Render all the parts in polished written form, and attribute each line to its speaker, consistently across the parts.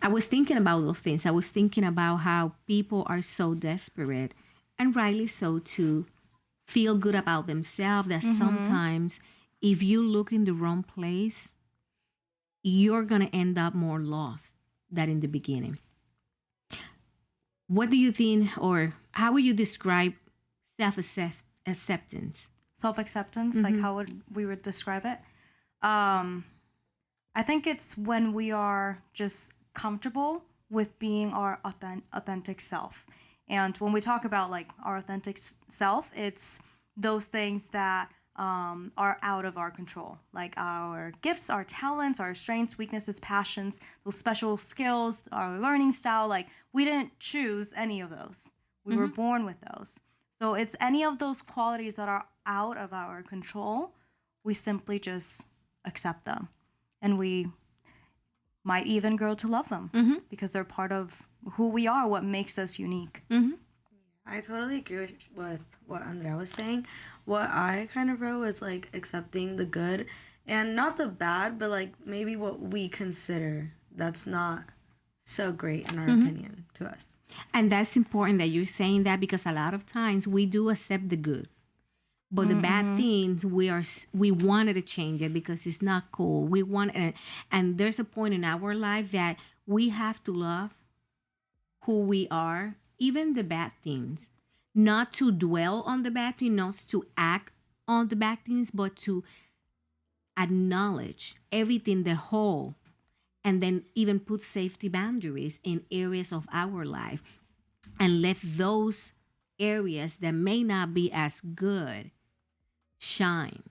Speaker 1: I was thinking about those things. I was thinking about how people are so desperate, and rightly so, to feel good about themselves, that sometimes if you look in the wrong place, you're going to end up more lost than in the beginning. What do you think, or how would you describe self acceptance?
Speaker 2: Self-acceptance, like how would describe it? Um, I think it's when we are just comfortable with being our authentic self. And when we talk about like our authentic self, it's those things that are out of our control, like our gifts, our talents, our strengths, weaknesses, passions, those special skills, our learning style. Like we didn't choose any of those. We were born with those. So it's any of those qualities that are out of our control. We simply just accept them, and we might even grow to love them because they're part of who we are, what makes us unique.
Speaker 3: I totally agree with what Andrea was saying. What I kind of wrote was like accepting the good and not the bad, but like maybe what we consider that's not so great in our opinion to us.
Speaker 1: And that's important that you're saying that, because a lot of times we do accept the good, but the bad things we wanted to change it because it's not cool. We want it, and there's a point in our life that we have to love who we are, even the bad things. Not to dwell on the bad things, not to act on the bad things, but to acknowledge everything, the whole, and then even put safety boundaries in areas of our life, and let those areas that may not be as good shine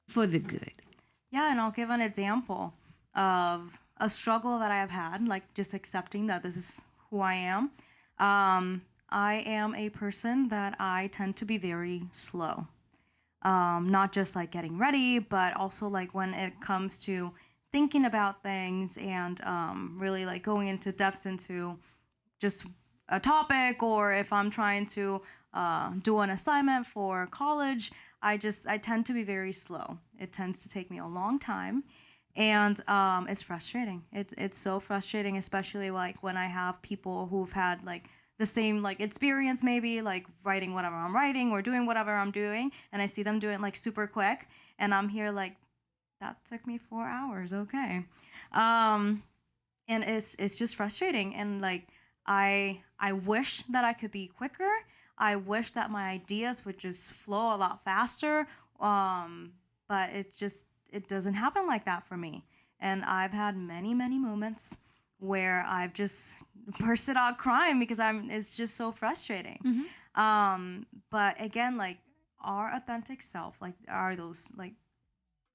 Speaker 1: for the good.
Speaker 2: Yeah, and I'll give an example of a struggle that I have had, like just accepting that this is who I am. I am a person that I tend to be very slow. Not just like getting ready, but also like when it comes to thinking about things and really like going into depths into just a topic, or if I'm trying to do an assignment for college, I tend to be very slow. It tends to take me a long time, and it's frustrating. It's so frustrating, especially like when I have people who've had like the same like experience, maybe like writing whatever I'm writing or doing whatever I'm doing, and I see them do it like super quick, and I'm here like, that took me 4 hours, okay. And it's just frustrating, and like I wish that I could be quicker. I wish that my ideas would just flow a lot faster. But it doesn't happen like that for me. And I've had many moments where I've just bursted out crying because it's just so frustrating. But again, like our authentic self, like are those like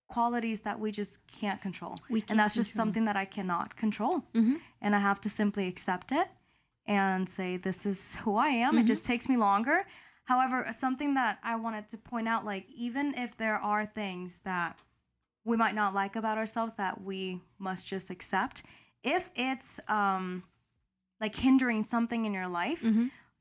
Speaker 2: qualities that we just can't control. And that's just something that I cannot control. And I have to simply accept it and say, this is who I am. It just takes me longer. However, something that I wanted to point out, like even if there are things that we might not like about ourselves that we must just accept, if it's like hindering something in your life,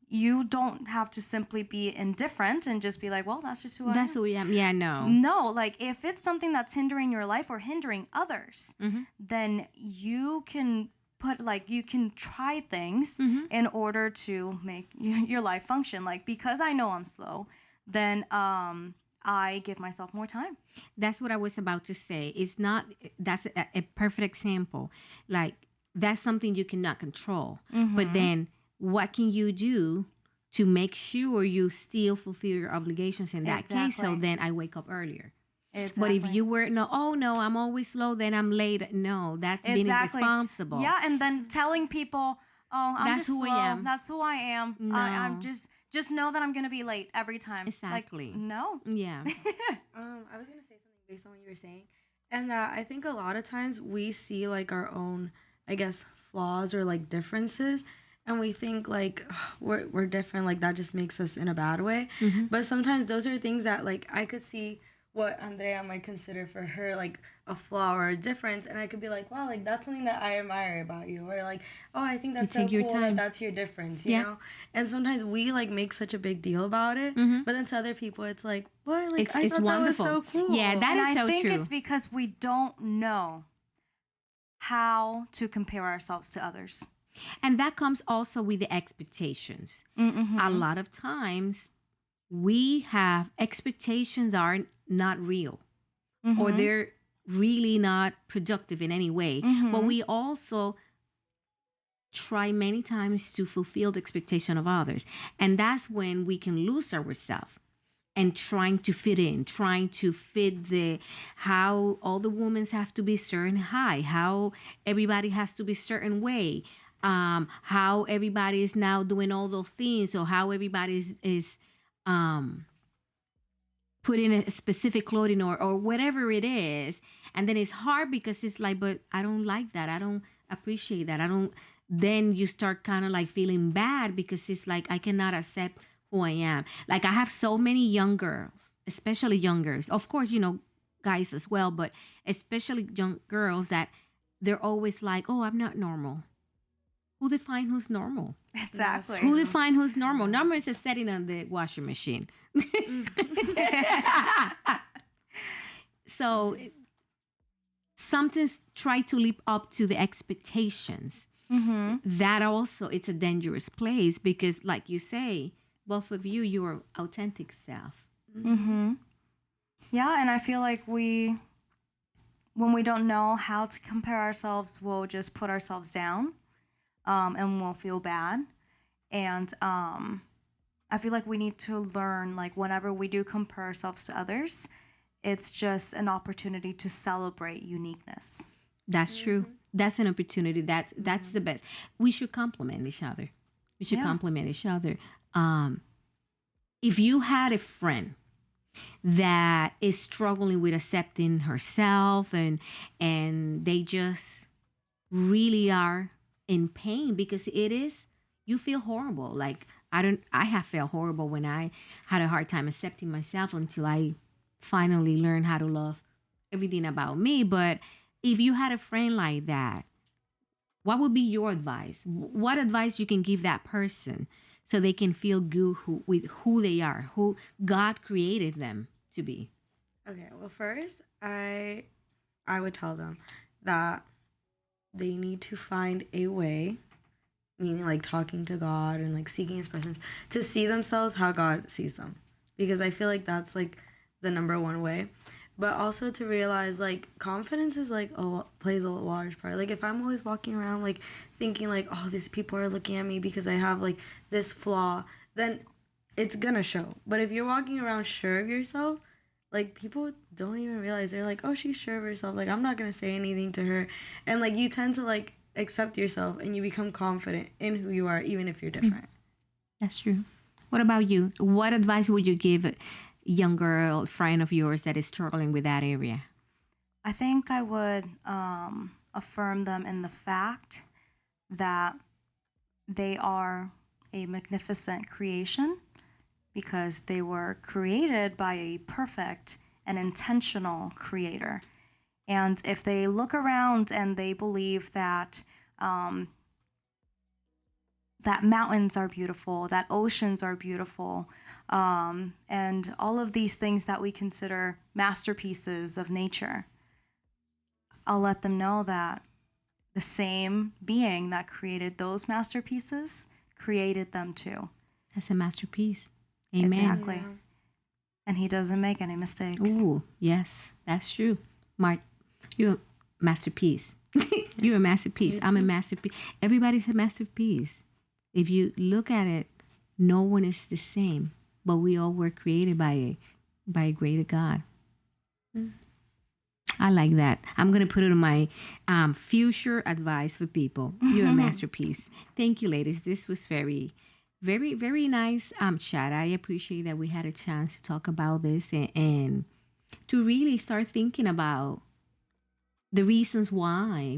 Speaker 2: you don't have to simply be indifferent and just be like, well, that's just who I am.
Speaker 1: That's who I am. Yeah, no.
Speaker 2: No, like if it's something that's hindering your life or hindering others, then you can you can try things in order to make your life function. Like, because I know I'm slow, then I give myself more time.
Speaker 1: That's what I was about to say. That's a perfect example. Like, that's something you cannot control. But then what can you do to make sure you still fulfill your obligations in that case? So then I wake up earlier. Exactly. But if you were, no, I'm always slow, then I'm late. No, that's being irresponsible.
Speaker 2: Yeah, and then telling people, oh, that's just slow. I am. That's who I am.
Speaker 1: No.
Speaker 2: I'm just know that I'm going to be late every time.
Speaker 1: Exactly.
Speaker 2: Like, no.
Speaker 1: Yeah.
Speaker 3: I was going to say something based on what you were saying. And I think a lot of times we see like our own, I guess, flaws or like differences, and we think like we're different, like that just makes us in a bad way. But sometimes those are things that like I could see what Andrea might consider for her like a flaw or a difference, and I could be like, wow, like that's something that I admire about you, or like, oh, I think that's so cool that that's your difference, you know. And sometimes we like make such a big deal about it, but then to other people it's like, boy, like I thought wonderful. That was so cool.
Speaker 1: Yeah, that is so true.
Speaker 2: I think it's because we don't know how to compare ourselves to others.
Speaker 1: And that comes also with the expectations.
Speaker 2: Mm-hmm.
Speaker 1: A lot of times we have expectations are not real, or they're really not productive in any way. But we also try many times to fulfill the expectation of others. And that's when we can lose ourselves and trying to fit in, trying to fit the how all the women have to be certain high, how everybody has to be certain way, how everybody is now doing all those things, or how everybody is putting a specific clothing, or whatever it is. And then it's hard because it's like, but I don't like that. I don't appreciate that. I don't. Then you start kind of like feeling bad because it's like I cannot accept who I am. Like I have so many young girls, especially young girls. Of course, guys as well, but especially young girls that they're always like, "Oh, I'm not normal." Who define who's normal?
Speaker 2: Exactly.
Speaker 1: Who define who's normal? Normal is a setting on the washing machine. So sometimes try to live up to the expectations. That also, it's a dangerous place because, like you say, both of you, your authentic self.
Speaker 2: Yeah, and I feel like when we don't know how to compare ourselves, we'll just put ourselves down, and we'll feel bad. And I feel like we need to learn, like, whenever we do compare ourselves to others, it's just an opportunity to celebrate uniqueness.
Speaker 1: That's true. That's an opportunity. That's the best. We should compliment each other. We should compliment each other. If you had a friend that is struggling with accepting herself, and they just really are in pain, because you feel horrible. Like I have felt horrible when I had a hard time accepting myself until I finally learned how to love everything about me. But if you had a friend like that, what would be your advice? What advice you can give that person so they can feel good with who they are, who God created them to be?
Speaker 3: Okay, well, first, I would tell them that they need to find a way, meaning like talking to God and like seeking His presence, to see themselves how God sees them. Because I feel like that's like the number one way. But also to realize like confidence is like plays a large part. Like if I'm always walking around like thinking like, oh, these people are looking at me because I have like this flaw, then it's gonna show. But if you're walking around sure of yourself, like people don't even realize, they're like, oh, she's sure of herself, like I'm not gonna say anything to her. And like you tend to like accept yourself and you become confident in who you are, even if you're different.
Speaker 1: That's true. What about you? What advice would you give a young girl friend of yours that is struggling with that area?
Speaker 2: I think I would affirm them in the fact that they are a magnificent creation, because they were created by a perfect and intentional creator. And if they look around and they believe that that mountains are beautiful, that oceans are beautiful, and all of these things that we consider masterpieces of nature, I'll let them know that the same being that created those masterpieces created them too.
Speaker 1: That's a masterpiece. Amen.
Speaker 2: Exactly.
Speaker 3: Yeah.
Speaker 2: And He doesn't make any mistakes.
Speaker 1: Ooh, yes, that's true. Mark, you're a masterpiece. You're a masterpiece. I'm a masterpiece. Everybody's a masterpiece. If you look at it, no one is the same, but we all were created by a greater God. I like that. I'm going to put it in my future advice for people. You're a masterpiece. Thank you, ladies. This was very, very, very nice chat. I appreciate that we had a chance to talk about this and to really start thinking about the reasons why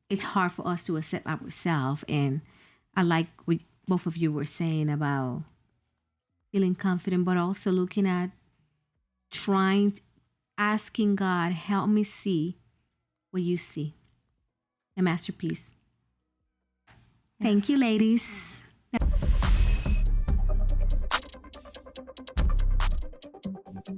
Speaker 1: it's hard for us to accept ourselves. And I like what both of you were saying about feeling confident, but also looking at asking God, help me see what you see. A masterpiece. Thank you, ladies.